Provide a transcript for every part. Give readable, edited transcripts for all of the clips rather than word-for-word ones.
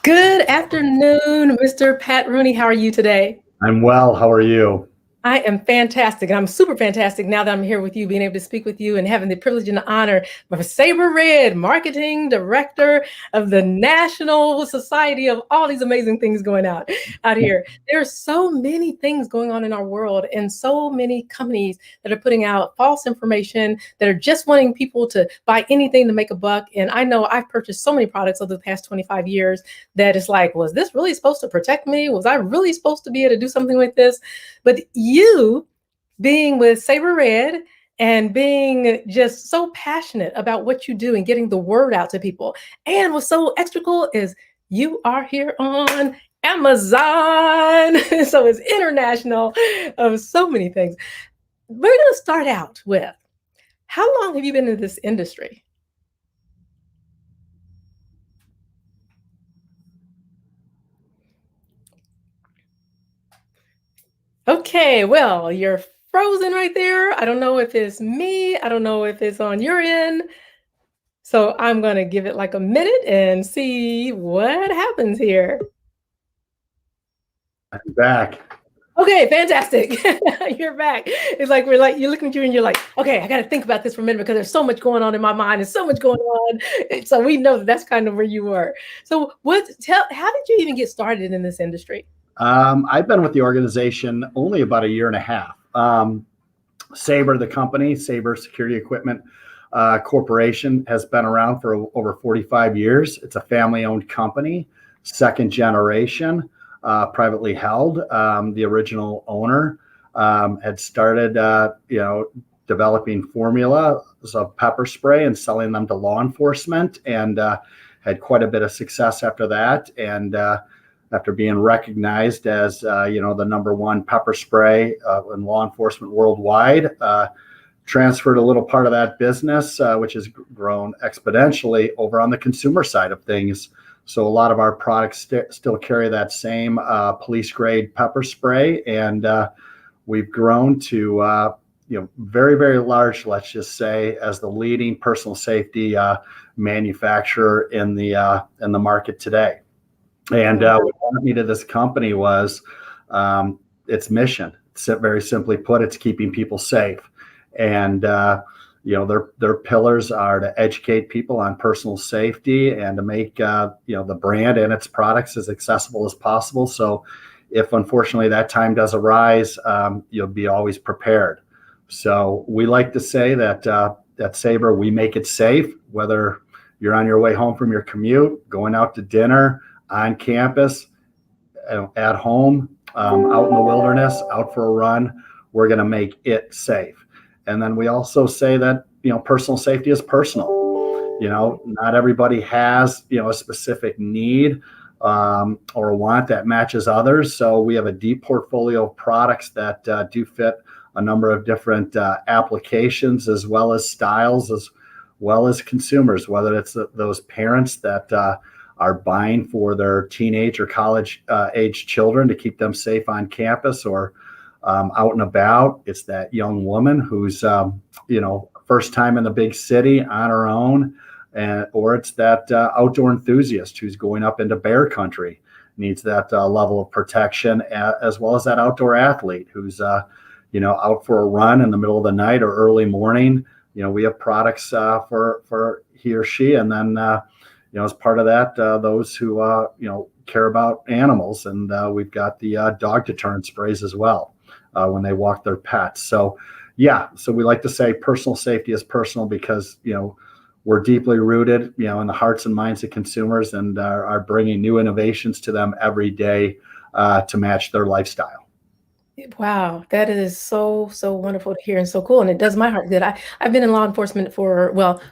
Good afternoon, Mr. Pat Rooney. How are you today? I'm well. How are you? I am fantastic. And I'm super fantastic now that I'm here with you, being able to speak with you and having the privilege and the honor of Saber Red, marketing director of the National Society of all these amazing things going out here. There are so many things going on in our world and so many companies that are putting out false information that are just wanting people to buy anything to make a buck. And I know I've purchased so many products over the past 25 years that it's like, was this really supposed to protect me? Was I really supposed to be able to do something like this? But you being with Saber Red and being just so passionate about what you do and getting the word out to people. And what's so extra cool is you are here on Amazon. So it's international of so many things. We're going to start out with, how long have you been in this industry? Okay, well, you're frozen right there. I don't know if it's me. I don't know if it's on your end. So I'm going to give it like a minute and see what happens here. I'm back. Okay, fantastic. You're back. It's like you're looking at you and you're like, okay, I got to think about this for a minute because there's so much going on in my mind. There's so much going on. So we know that's kind of where you were. So how did you even get started in this industry? I've been with the organization only about a year and a half. Saber, the company, Saber Security Equipment Corporation, has been around for over 45 years. It's a family-owned company, second generation, privately held. The original owner had started, developing formulas of pepper spray and selling them to law enforcement, and had quite a bit of success after that. And after being recognized as, the number one pepper spray in law enforcement worldwide, transferred a little part of that business, which has grown exponentially over on the consumer side of things. So a lot of our products still carry that same police grade pepper spray, and we've grown to very, very large, let's just say, as the leading personal safety manufacturer in the market today. And what brought me to this company was its mission. Very simply put, it's keeping people safe. And their pillars are to educate people on personal safety and to make the brand and its products as accessible as possible. So if unfortunately that time does arise, you'll be always prepared. So we like to say that at Saber, we make it safe, whether you're on your way home from your commute, going out to dinner, on campus, at home, out in the wilderness, out for a run. We're going to make it safe. And then we also say that, personal safety is personal. Not everybody has, a specific need or a want that matches others. So we have a deep portfolio of products that do fit a number of different applications, as well as styles, as well as consumers, whether it's those parents that are buying for their teenage or college age children to keep them safe on campus or out and about. It's that young woman who's, first time in the big city on her own, or it's that outdoor enthusiast who's going up into bear country, needs that level of protection, as well as that outdoor athlete who's, out for a run in the middle of the night or early morning. We have products for he or she, and then as part of that, those who care about animals, and we've got the dog deterrent sprays as well when they walk their pets. So we like to say personal safety is personal because we're deeply rooted in the hearts and minds of consumers, and are bringing new innovations to them every day to match their lifestyle. Wow, that is so, so wonderful to hear and so cool. And it does my heart good. I've been in law enforcement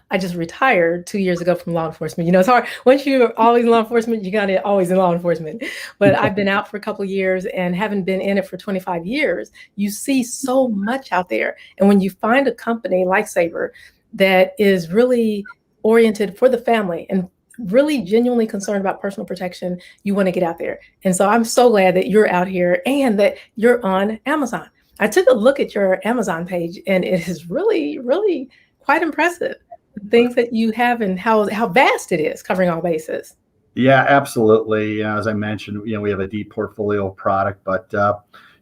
I just retired 2 years ago from law enforcement. It's hard. Once you're always in law enforcement, you got it always in law enforcement. But I've been out for a couple of years and haven't been in it for 25 years. You see so much out there. And when you find a company like Saber that is really oriented for the family and really genuinely concerned about personal protection, you want to get out there. And so I'm so glad that you're out here and that you're on Amazon. I took a look at your Amazon page and it is really, really quite impressive. The things that you have and how vast it is, covering all bases. Yeah, absolutely. As I mentioned, we have a deep portfolio of product, but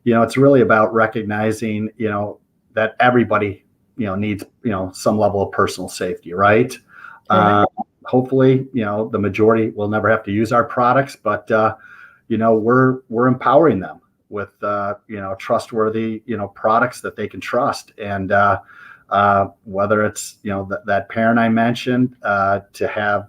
it's really about recognizing, that everybody, needs, some level of personal safety, right? Right. Uh, Hopefully, the majority will never have to use our products, but we're empowering them with trustworthy products that they can trust, and whether it's that parent I mentioned, to have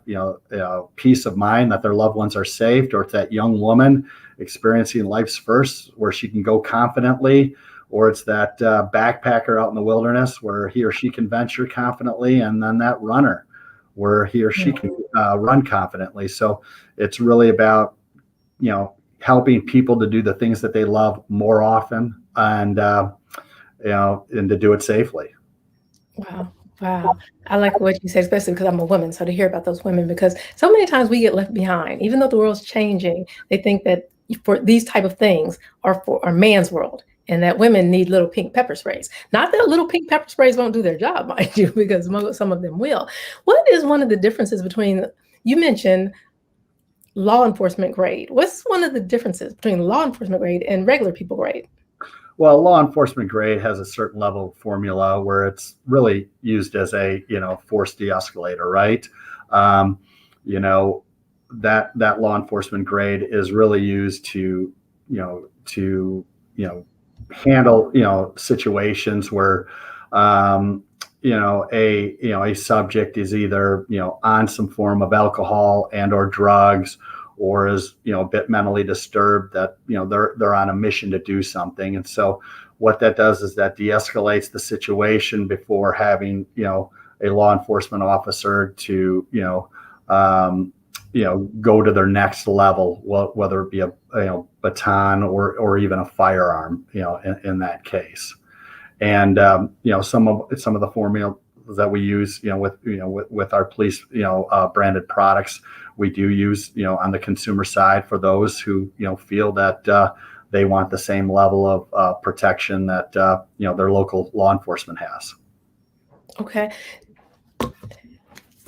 peace of mind that their loved ones are saved, or it's that young woman experiencing life's first where she can go confidently, or it's that backpacker out in the wilderness where he or she can venture confidently, and then that runner where he or she can run confidently. So it's really about helping people to do the things that they love more often, and and to do it safely. Wow. Wow. I like what you said, especially because I'm a woman. So to hear about those women, because so many times we get left behind, even though the world's changing, they think that for these type of things are for our man's world, and that women need little pink pepper sprays. Not that little pink pepper sprays won't do their job, mind you, because some of them will. What is one of the differences between, you mentioned law enforcement grade. What's one of the differences between law enforcement grade and regular people grade? Well, law enforcement grade has a certain level of formula where it's really used as a force de-escalator, right? Um, you know that law enforcement grade is really used to handle situations where a subject is either on some form of alcohol and or drugs, or is a bit mentally disturbed, that they're on a mission to do something. And so what that does is that de-escalates the situation before having a law enforcement officer to go to their next level, whether it be a baton or even a firearm, in that case. And some of the formulas that we use, with our police, branded products, we do use, on the consumer side, for those who feel that they want the same level of protection that their local law enforcement has. Okay.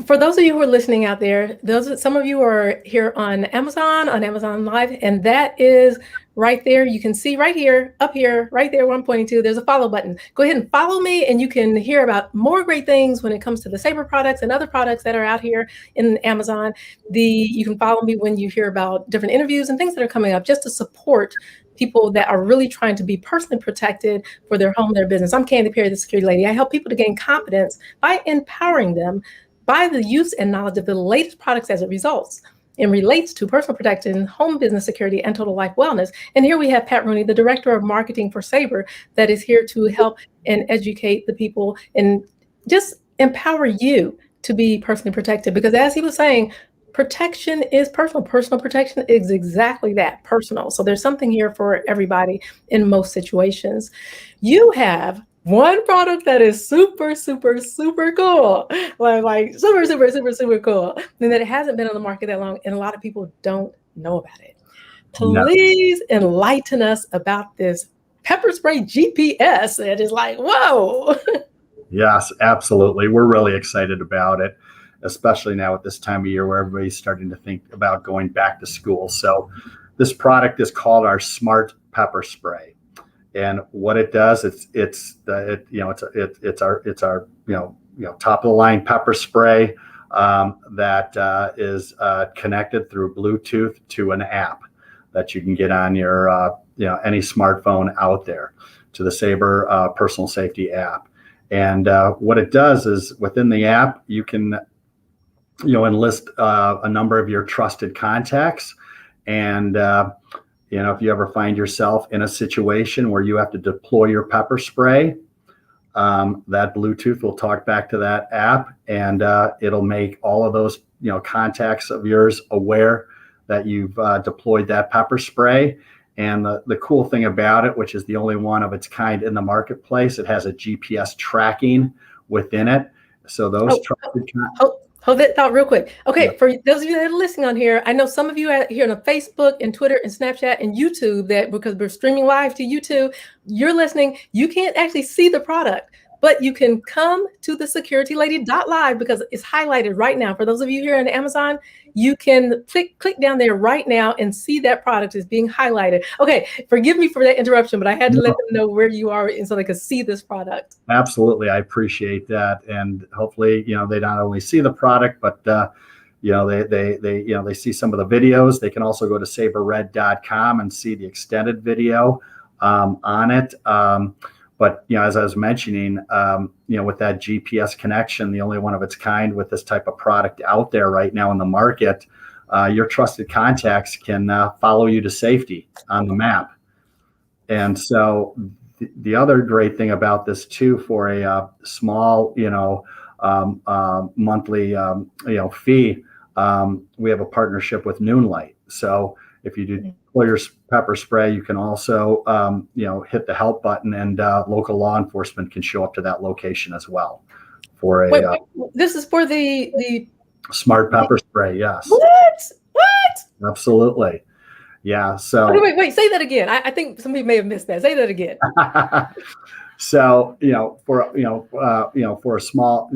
For those of you who are listening out there, some of you are here on Amazon Live, and that is right there. You can see right here, up here, right there, where I'm pointing to, there's a follow button. Go ahead and follow me, and you can hear about more great things when it comes to the Saber products and other products that are out here in Amazon. You can follow me when you hear about different interviews and things that are coming up, just to support people that are really trying to be personally protected for their home, their business. I'm Candy Perry, the Security Lady. I help people to gain confidence by empowering them by the use and knowledge of the latest products as it relates to personal protection, home business security, and total life wellness. And here we have Pat Rooney, the Director of Marketing for Saber, that is here to help and educate the people and just empower you to be personally protected. Because as he was saying, protection is personal. Personal protection is exactly that, personal. So there's something here for everybody in most situations. You have one product that is super, super, super cool, like super, super, super, super cool, and that it hasn't been on the market that long, and a lot of people don't know about it. No. Please enlighten us about this pepper spray GPS. It is like, whoa. Yes, absolutely. We're really excited about it, especially now at this time of year where everybody's starting to think about going back to school. So this product is called our Smart Pepper Spray. And what it does, it's our top of the line pepper spray, that is connected through Bluetooth to an app that you can get on your any smartphone out there, to the Saber personal safety app. And what it does is, within the app, you can enlist a number of your trusted contacts, and if you ever find yourself in a situation where you have to deploy your pepper spray, that Bluetooth will talk back to that app, and it'll make all of those contacts of yours aware that you've deployed that pepper spray. And the cool thing about it, which is the only one of its kind in the marketplace, it has a GPS tracking within it. So those trusted Hold that thought real quick. Okay, Yeah. for those of you that are listening on here, I know some of you out here on Facebook and Twitter and Snapchat and YouTube, that because we're streaming live to YouTube, you're listening, you can't actually see the product. but you can come to the securitylady.live because it's highlighted right now. For those of you here on Amazon, you can click down there right now and see that product is being highlighted. Okay, forgive me for that interruption, but I had to let them know where you are and so they could see this product. Absolutely. I appreciate that. And hopefully, they not only see the product, but they see some of the videos. They can also go to saberred.com and see the extended video on it. But as I was mentioning, with that GPS connection, the only one of its kind with this type of product out there right now in the market, your trusted contacts can follow you to safety on the map. And so the other great thing about this too, for a small, monthly, fee, we have a partnership with Noonlight. So if you do deploy your pepper spray, you can also, hit the help button, and local law enforcement can show up to that location as well. For a wait, this is for the smart pepper spray. Yes. What? Absolutely. Yeah. So wait. Say that again. I think somebody may have missed that. Say that again. So for a small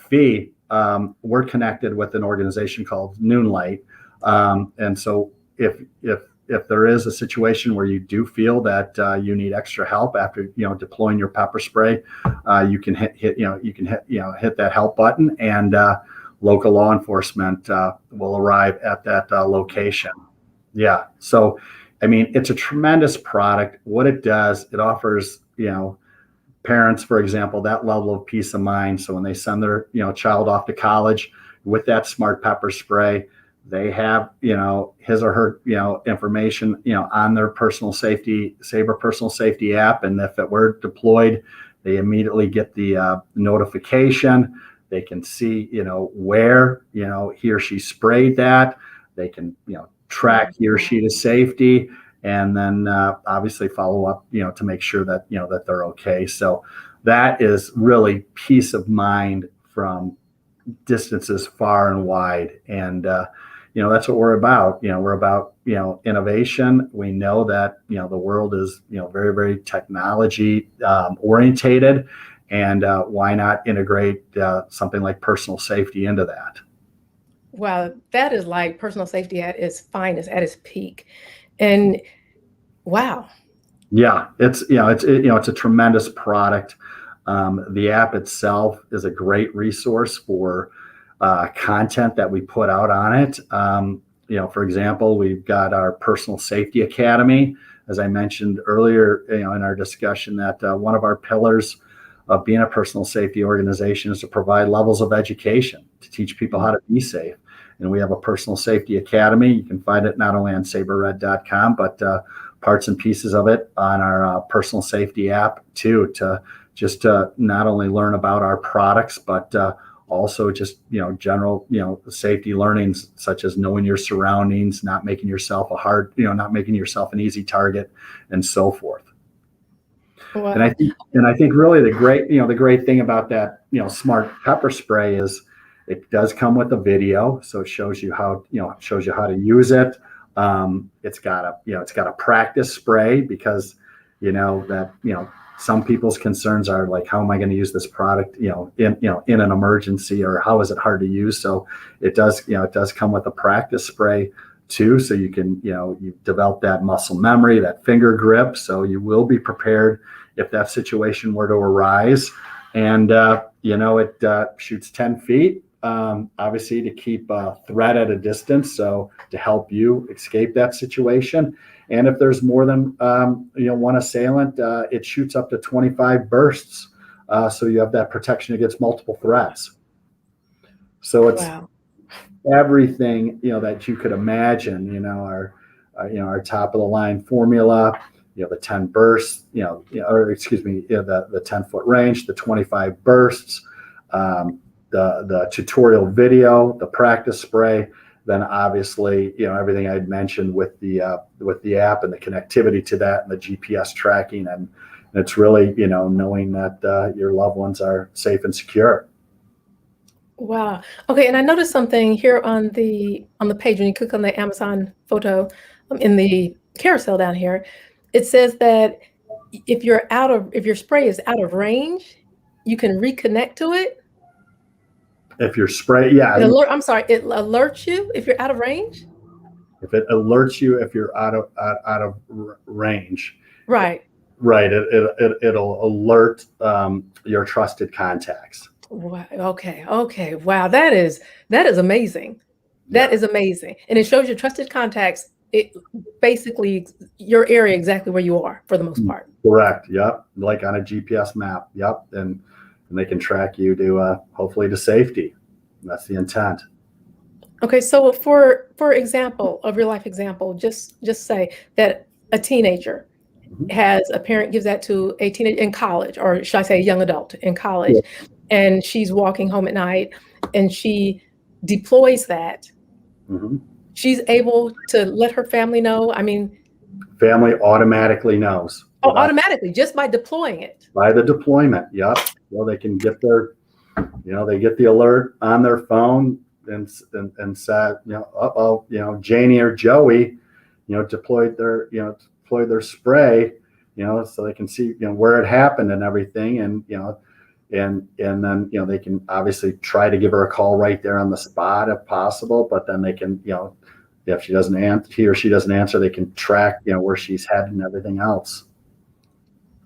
fee, we're connected with an organization called Noonlight, and so if there is a situation where you do feel that you need extra help after deploying your pepper spray, you can hit that help button, and local law enforcement will arrive at that location. Yeah. So, I mean, it's a tremendous product. What it does, it offers, parents, for example, that level of peace of mind. So when they send their, child off to college with that smart pepper spray, they have, his or her, information, on their Saber personal safety app. And if it were deployed, they immediately get the notification. They can see, where, he or she sprayed that. They can, track he or she to safety, and then obviously follow up, to make sure that, that they're okay. So that is really peace of mind from distances far and wide. And, that's what we're about. We're about, innovation. We know that, the world is, very, very technology orientated. And why not integrate something like personal safety into that? Wow, that is like personal safety at its finest, at its peak. And wow. Yeah, it's a tremendous product. The app itself is a great resource for content that we put out on it. For example, we've got our Personal Safety Academy, as I mentioned earlier, in our discussion, that one of our pillars of being a personal safety organization is to provide levels of education to teach people how to be safe. And we have a Personal Safety Academy. You can find it not only on saberred.com, but parts and pieces of it on our personal safety app too, to just not only learn about our products, but also just, general, safety learnings, such as knowing your surroundings, not making yourself not making yourself an easy target, and so forth. Wow. And I think really the great thing about that, smart pepper spray is it does come with a video, so it shows you how to use it. It's got a practice spray, because some people's concerns are like, how am I going to use this product, in an emergency, or how is it hard to use? So it does come with a practice spray too, so you can you develop that muscle memory, that finger grip, so you will be prepared if that situation were to arise. And it shoots 10 feet, obviously to keep a threat at a distance, so to help you escape that situation. And if there's more than one assailant, it shoots up to 25 bursts, so you have that protection against multiple threats. So it's everything that you could imagine. Our top of the line formula, the 10 bursts, the 10-foot range, the 25 bursts, the tutorial video, the practice spray. Then obviously, everything I'd mentioned with the app and the connectivity to that, and the GPS tracking, and it's really, knowing that your loved ones are safe and secure. Wow. Okay, and I noticed something here on the page when you click on the Amazon photo in the carousel down here. It says that if your spray is out of range, you can reconnect to it. If your spray, yeah, I'm sorry, it alerts you if you're out of range. if it alerts you if you're out of range, Right. right? It'll alert your trusted contacts. Wow. Okay. Okay. Wow. That is amazing. That Yeah. is amazing. And it shows your trusted contacts. It basically your area exactly where you are for the most part. Correct. Yep. Like on a GPS map. Yep. And they can track you to hopefully to safety. That's the intent. Okay. So for example, a real life example, just say that a teenager has a parent gives that to a teenager in college, or should I say a young adult in college, Yeah. and she's walking home at night and she deploys that. Mm-hmm. She's able to let her family know. I mean, Family automatically knows. automatically just by deploying it. By the deployment. Yep. Well, they can get they get the alert on their phone and said, Janie or Joey, deployed their spray, so they can see, where it happened and everything. And, and then, they can obviously try to give her a call right there on the spot if possible, but then they can, if he or she doesn't answer, they can track, where she's headed and everything else.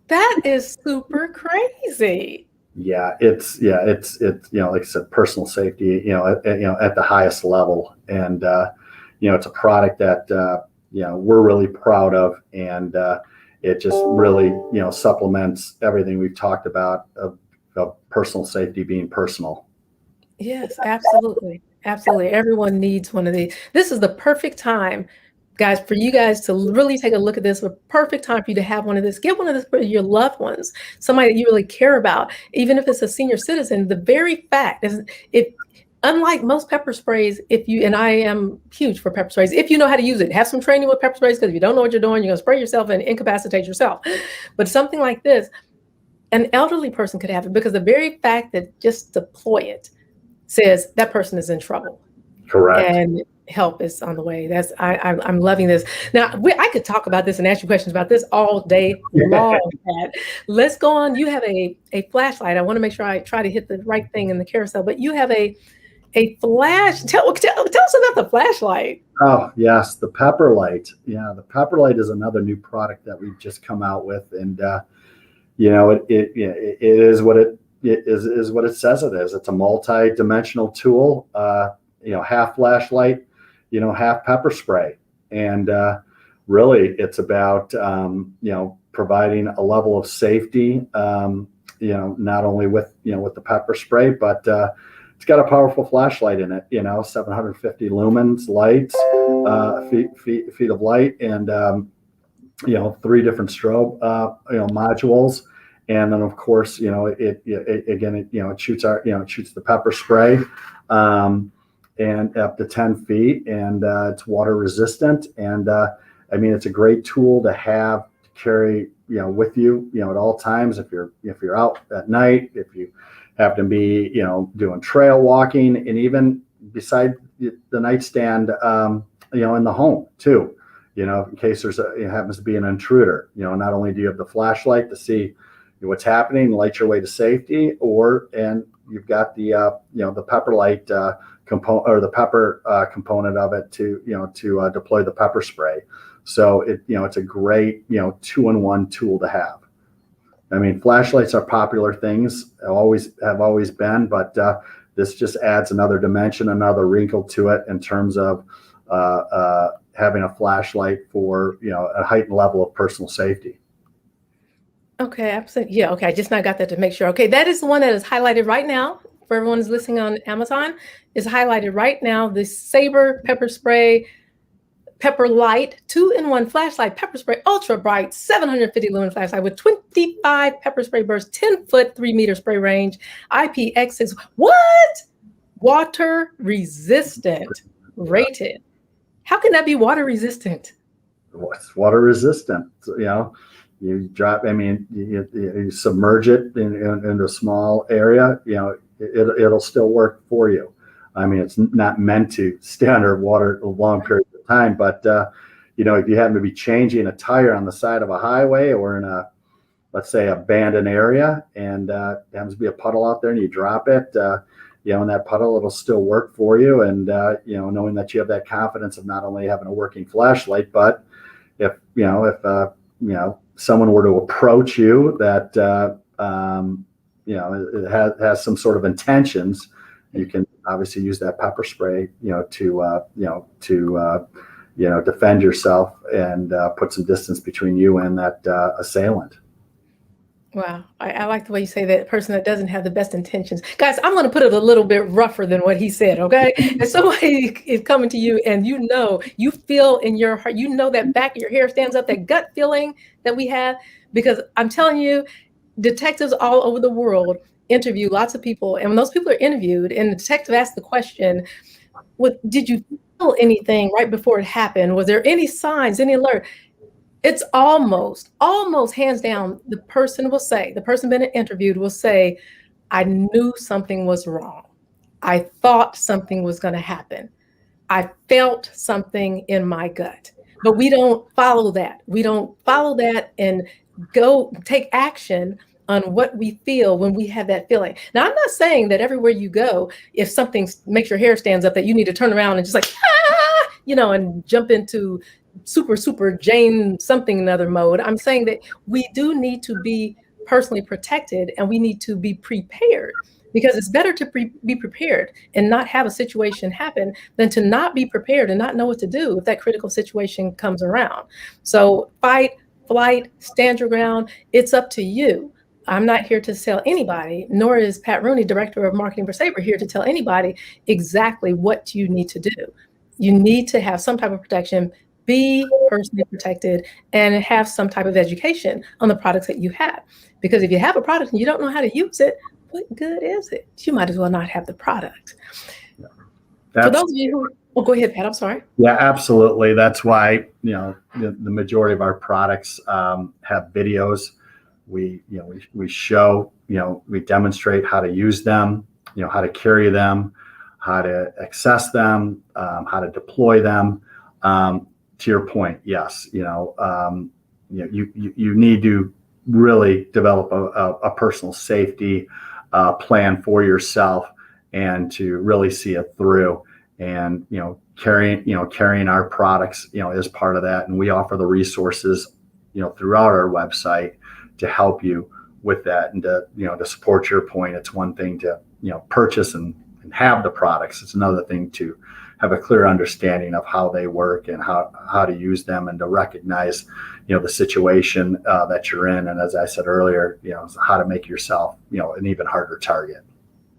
That is super crazy. Yeah, it's like I said, personal safety, at the highest level. And, it's a product that, we're really proud of. And it just really, supplements everything we've talked about of personal safety being personal. Yes, absolutely. Absolutely. Everyone needs one of these. This is the perfect time, guys, for you guys to really take a look at this. A perfect time for you to have one of this. Get one of this for your loved ones, somebody that you really care about, even if it's a senior citizen. The very fact is, unlike most pepper sprays, and I am huge for pepper sprays, if you know how to use it, have some training with pepper sprays, because if you don't know what you're doing, you're going to spray yourself and incapacitate yourself. But something like this, an elderly person could have it, because the very fact that just deploy it says that person is in trouble. Correct. And help is on the way. I'm loving this. Now, I could talk about this and ask you questions about this all day long. Let's go on. You have a flashlight. I want to make sure I try to hit the right thing in the carousel, but you have a flash. Tell us about the flashlight. Oh, yes, the pepper light. Yeah, the pepper light is another new product that we've just come out with. And, it is what it is what it says it is. It's a multi-dimensional tool, half flashlight, half pepper spray. And really it's about, providing a level of safety, not only with the pepper spray, but it's got a powerful flashlight in it, 750 lumens lights, feet of light, and, 3 different strobe, modules. And then, of course, it shoots the pepper spray, and up to 10 feet, and it's water resistant. And it's a great tool to have to carry, with you, at all times. If you're out at night, if you happen to be, doing trail walking, and even beside the nightstand, in the home too, in case it happens to be an intruder. Not only do you have the flashlight to see what's happening, light your way to safety, and you've got the pepper light component, or the pepper component of it to deploy the pepper spray. So it's a great 2-in-1 tool to have. Flashlights are popular things, have always been, but this just adds another dimension, another wrinkle to it in terms of having a flashlight for a heightened level of personal safety. Okay, absolutely. Yeah, okay. I just now got that to make sure. Okay, that is the one that is highlighted right now. For everyone who's listening on Amazon, is highlighted right now. The Saber pepper spray, pepper light, 2-in-1 flashlight, pepper spray, ultra bright, 750 lumen flashlight with 25 pepper spray bursts, 10-foot, 3-meter spray range, IPX6. What? Water resistant rated. How can that be water resistant? It's water resistant. You drop, you submerge it in a small area, it'll still work for you. It's not meant to stay under water a long period of time, but if you happen to be changing a tire on the side of a highway, or in let's say, abandoned area, and happens to be a puddle out there, and you drop it, in that puddle, it'll still work for you. And, knowing that you have that confidence of not only having a working flashlight, but if someone were to approach you that, it has some sort of intentions, you can obviously use that pepper spray, to defend yourself and put some distance between you and that assailant. Wow. I like the way you say that person that doesn't have the best intentions. Guys, I'm going to put it a little bit rougher than what he said, okay? If somebody is coming to you and you feel in your heart, that back of your hair stands up, that gut feeling that we have, because I'm telling you, detectives all over the world interview lots of people. And when those people are interviewed and the detective asks the question, did you feel anything right before it happened? Was there any signs, any alert? It's almost hands down, the person being interviewed will say, I knew something was wrong. I thought something was going to happen. I felt something in my gut. But we don't follow that. We don't follow that and go take action on what we feel when we have that feeling. Now, I'm not saying that everywhere you go, if something makes your hair stands up, that you need to turn around and just like, and jump into super Jane something another mode. I'm saying that we do need to be personally protected, and we need to be prepared, because it's better to be prepared and not have a situation happen than to not be prepared and not know what to do if that critical situation comes around. So fight, flight, stand your ground. It's up to you. I'm not here to sell anybody, nor is Pat Rooney, Director of Marketing for Saber, here to tell anybody exactly what you need to do. You need to have some type of protection, be personally protected, and have some type of education on the products that you have. Because if you have a product and you don't know how to use it, what good is it? You might as well not have the product. For those of you who, go ahead, Pat, I'm sorry. Yeah, absolutely. That's why, the majority of our products have videos. We show, we demonstrate how to use them, how to carry them, how to access them, how to deploy them. To your point, yes, you need to really develop a personal safety plan for yourself, and to really see it through. And carrying our products is part of that, and we offer the resources throughout our website to help you with that, and to support your point. It's one thing to purchase and have the products. It's another thing to have a clear understanding of how they work and how to use them, and to recognize the situation that you're in, and as I said earlier, how to make yourself an even harder target.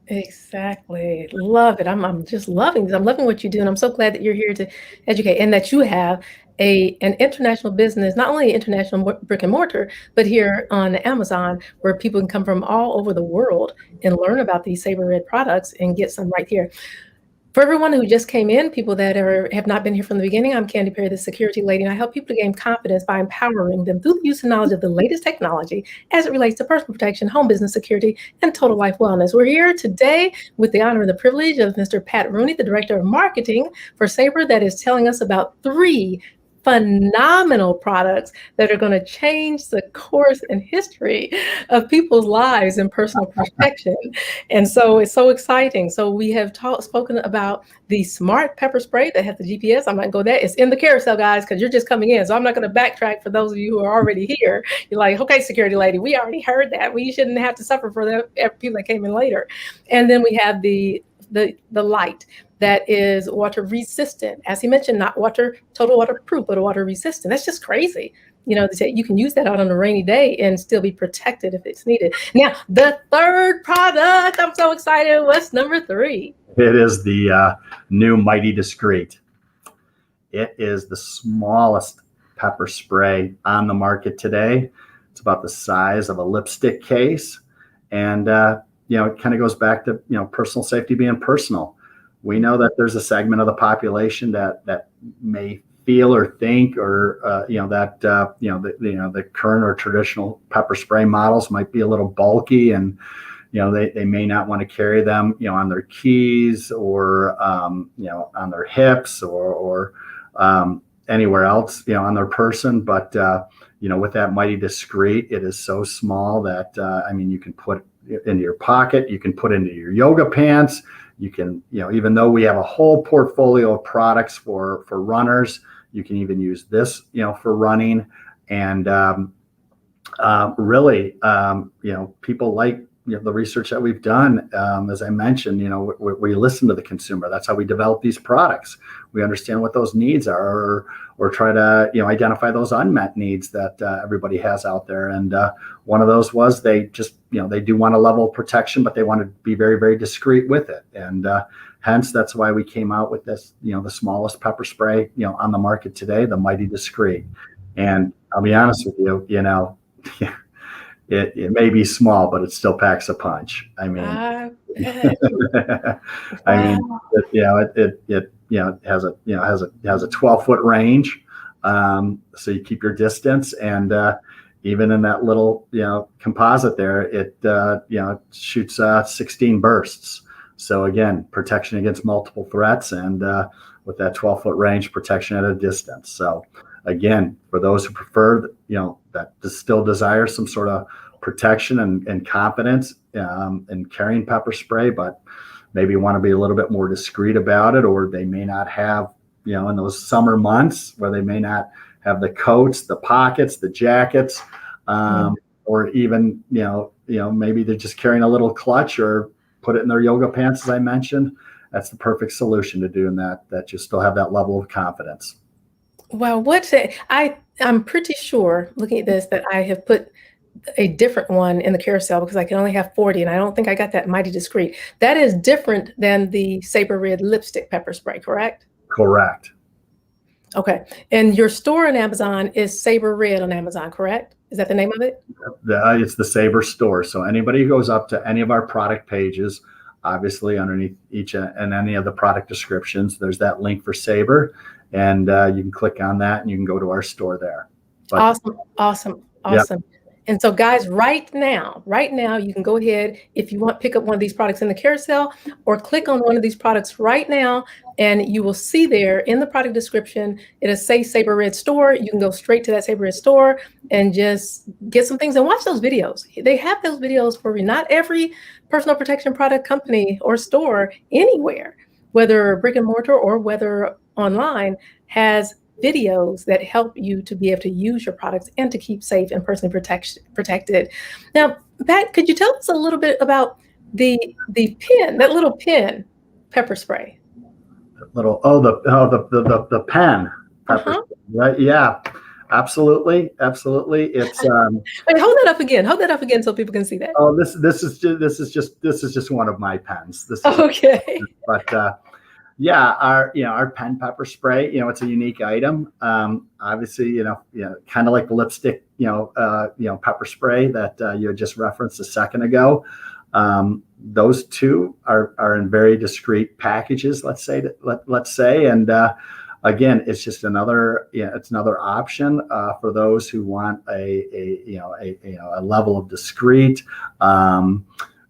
Exactly. Love it. I'm just loving this. I'm loving what you do. And I'm so glad that you're here to educate, and that you have an international business, not only international brick and mortar, but here on Amazon, where people can come from all over the world and learn about these Saber Red products and get some right here. For everyone who just came in, people that have not been here from the beginning, I'm Candy Perry, the security lady, and I help people to gain confidence by empowering them through the use and knowledge of the latest technology as it relates to personal protection, home business security, and total life wellness. We're here today with the honor and the privilege of Mr. Pat Rooney, the Director of Marketing for Saber, that is telling us about 3 phenomenal products that are going to change the course and history of people's lives in personal protection. And so it's so exciting. So we have spoken about the smart pepper spray that has the GPS. I'm not going to go there. It's in the carousel, guys, because you're just coming in. So I'm not going to backtrack for those of you who are already here. You're like, okay, security lady, we already heard that. We shouldn't have to suffer for the people that came in later. And then we have the light that is water resistant. As he mentioned, not total waterproof, but water resistant. That's just crazy. You can use that out on a rainy day and still be protected if it's needed. Now, the third product, I'm so excited. What's number 3? It is the new Mighty Discreet. It is the smallest pepper spray on the market today. It's about the size of a lipstick case. And, it kind of goes back to, personal safety being personal. We know that there's a segment of the population that may feel or think, or the current or traditional pepper spray models might be a little bulky, and they may not want to carry them on their keys, or on their hips, or anywhere else, on their person. But, with that Mighty Discreet, it is so small that, you can put it into your pocket, you can put it into your yoga pants. You can, even though we have a whole portfolio of products for runners, you can even use this, for running. And really, people like, the research that we've done. As I mentioned, we listen to the consumer. That's how we develop these products. We understand what those needs are, or try to, identify those unmet needs that everybody has out there. And one of those was they just, they do want a level of protection, but they want to be very, very discreet with it. And hence, that's why we came out with this, the smallest pepper spray, on the market today, the Mighty Discreet. And I'll be honest with you, it may be small, but it still packs a punch. I mean, I Wow. It has a 12-foot range. So you keep your distance, and even in that little, composite there, it shoots 16 bursts. So again, protection against multiple threats, and with that 12-foot range, protection at a distance. So again, for those who prefer, that still desire some sort of protection and confidence in carrying pepper spray, but maybe want to be a little bit more discreet about it, or they may not have, in those summer months where they may not have the coats, the pockets, the jackets, or even, maybe they're just carrying a little clutch, or put it in their yoga pants, as I mentioned. That's the perfect solution to doing that you still have that level of confidence. Well, I'm pretty sure, looking at this, that I have put a different one in the carousel because I can only have 40, and I don't think I got that Mighty Discreet. That is different than the Saber Red lipstick pepper spray, correct? Correct. Okay. And your store on Amazon is Saber Red on Amazon, correct? Is that the name of it? It's the Saber Store. So anybody who goes up to any of our product pages, obviously underneath each and any of the product descriptions, there's that link for Saber, and you can click on that and you can go to our store there. But, Awesome. Yeah. And so guys, right now, you can go ahead, if you want, pick up one of these products in the carousel, or click on one of these products right now, and you will see there in the product description, it'll say Saber Red Store. You can go straight to that Saber Red Store and just get some things and watch those videos. They have those videos for you. Not every personal protection product company or store anywhere, whether brick and mortar or whether online, has videos that help you to be able to use your products and to keep safe and personally protected. Now, Pat, could you tell us a little bit about the pen, that little pen pepper spray? The pen pepper spray, right? Yeah, absolutely. It's Wait, hold that up again so people can see that. Oh, this is just one of my pens. Okay. But yeah, our pen pepper spray, it's a unique item. Obviously, kind of like the lipstick, pepper spray that you had just referenced a second ago. Those two are in very discreet packages, let's say, and again, it's just another option for those who want a level of discreet.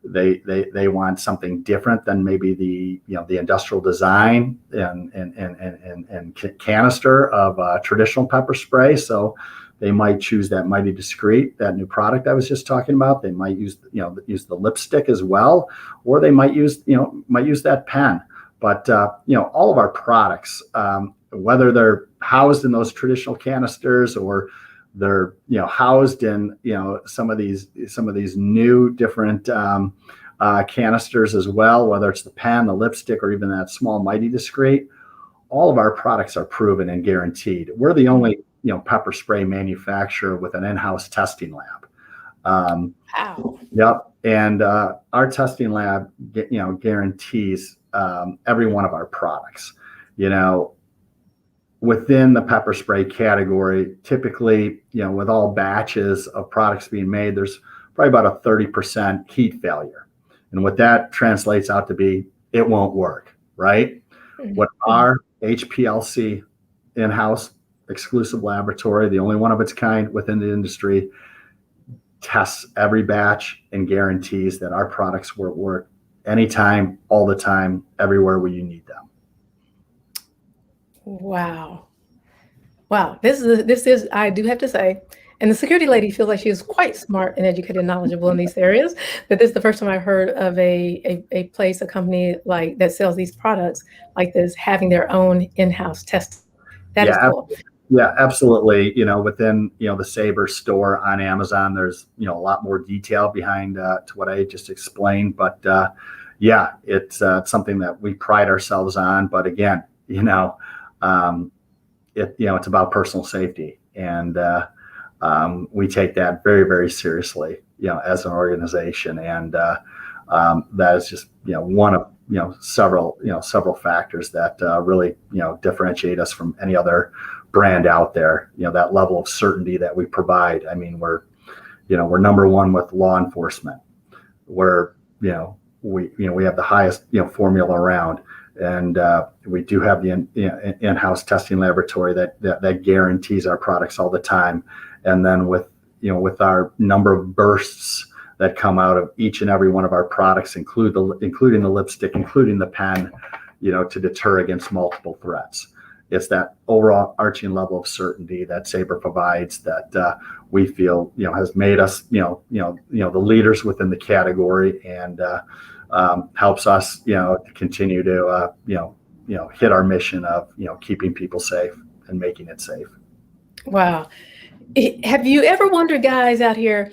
They want something different than maybe the industrial design and canister of traditional pepper spray. So they might choose that Mighty Discreet, that new product I was just talking about. They might use the lipstick as well, or they might use that pen. But all of our products, whether they're housed in those traditional canisters or they're housed in some of these new different canisters as well, whether it's the pen, the lipstick, or even that small Mighty Discreet, all of our products are proven and guaranteed. We're the only pepper spray manufacturer with an in-house testing lab. Wow. Yep. And our testing lab guarantees every one of our products. Within the pepper spray category, typically, with all batches of products being made, there's probably about a 30% heat failure. And what that translates out to be, it won't work, right? Mm-hmm. What our HPLC in-house exclusive laboratory, the only one of its kind within the industry, tests every batch and guarantees that our products will work anytime, all the time, everywhere where you need them. Wow. Wow, this is I do have to say, and the security lady feels like she is quite smart and educated and knowledgeable in these areas. But this is the first time I've heard of a place, a company like that sells these products like this, having their own in-house testing. That is Yeah, cool. yeah, absolutely. Within the Saber store on Amazon, there's a lot more detail behind to what I just explained. But yeah, it's something that we pride ourselves on. But again, um, it's about personal safety, and we take that very, very seriously. As an organization, and that is just one of several factors that really differentiate us from any other brand out there. That level of certainty that we provide. I mean, we're number one with law enforcement. We're we have the highest formula around, and we do have the in-house testing laboratory that guarantees our products all the time. And then with our number of bursts that come out of each and every one of our products, including the lipstick, including the pen, to deter against multiple threats. It's that overall arching level of certainty that Saber provides that we feel has made us the leaders within the category, and helps us to continue to hit our mission of keeping people safe and making it safe. Wow. Have you ever wondered, guys out here,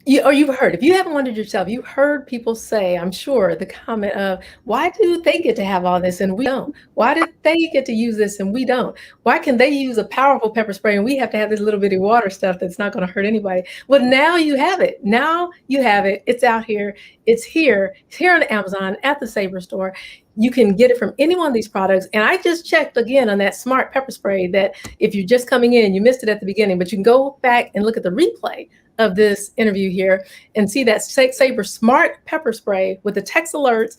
you've heard, if you haven't wondered yourself, you've heard people say, I'm sure, the comment of, why do they get to have all this and we don't? Why did they get to use this and we don't? Why can they use a powerful pepper spray and we have to have this little bitty water stuff that's not going to hurt anybody? Well, now you have it. Now you have it. It's out here. It's here. It's here on Amazon at the Saber store. You can get it from any one of these products. And I just checked again on that smart pepper spray that if you're just coming in, you missed it at the beginning, but you can go back and look at the replay of this interview here and see that Saber smart pepper spray with the text alerts.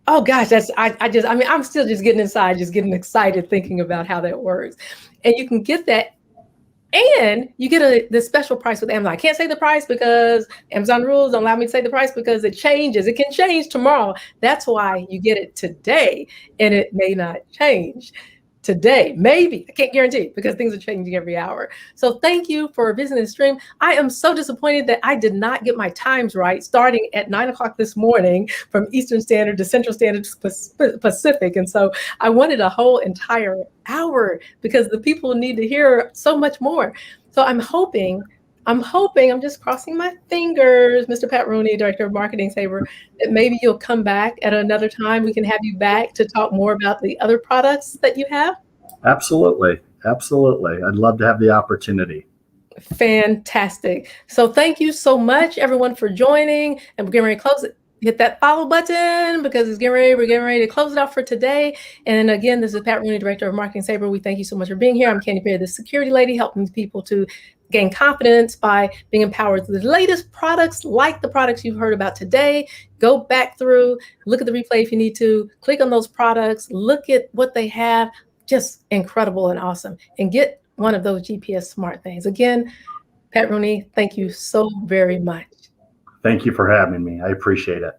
Oh gosh, I'm still just getting inside, just getting excited thinking about how that works. And you can get that, and you get the special price with Amazon. I can't say the price because Amazon rules don't allow me to say the price because it changes. It can change tomorrow. That's why you get it today, and it may not change today. Maybe. I can't guarantee because things are changing every hour. So thank you for visiting the stream. I am so disappointed that I did not get my times right starting at 9 o'clock this morning from Eastern Standard to Central Standard Pacific. And so I wanted a whole entire hour because the people need to hear so much more. So I'm hoping, I'm just crossing my fingers, Mr. Pat Rooney, Director of Marketing, Saber, that maybe you'll come back at another time. We can have you back to talk more about the other products that you have. Absolutely. Absolutely. I'd love to have the opportunity. Fantastic. So thank you so much, everyone, for joining. And we're getting ready to close it. Hit that follow button because we're getting ready to close it out for today. And again, this is Pat Rooney, Director of Marketing, Saber. We thank you so much for being here. I'm Candy Perry, the security lady, helping people to gain confidence by being empowered with the latest products, like the products you've heard about today. Go back through, look at the replay if you need to, click on those products, look at what they have, just incredible and awesome, and get one of those GPS smart things. Again, Pat Rooney, thank you so very much. Thank you for having me. I appreciate it.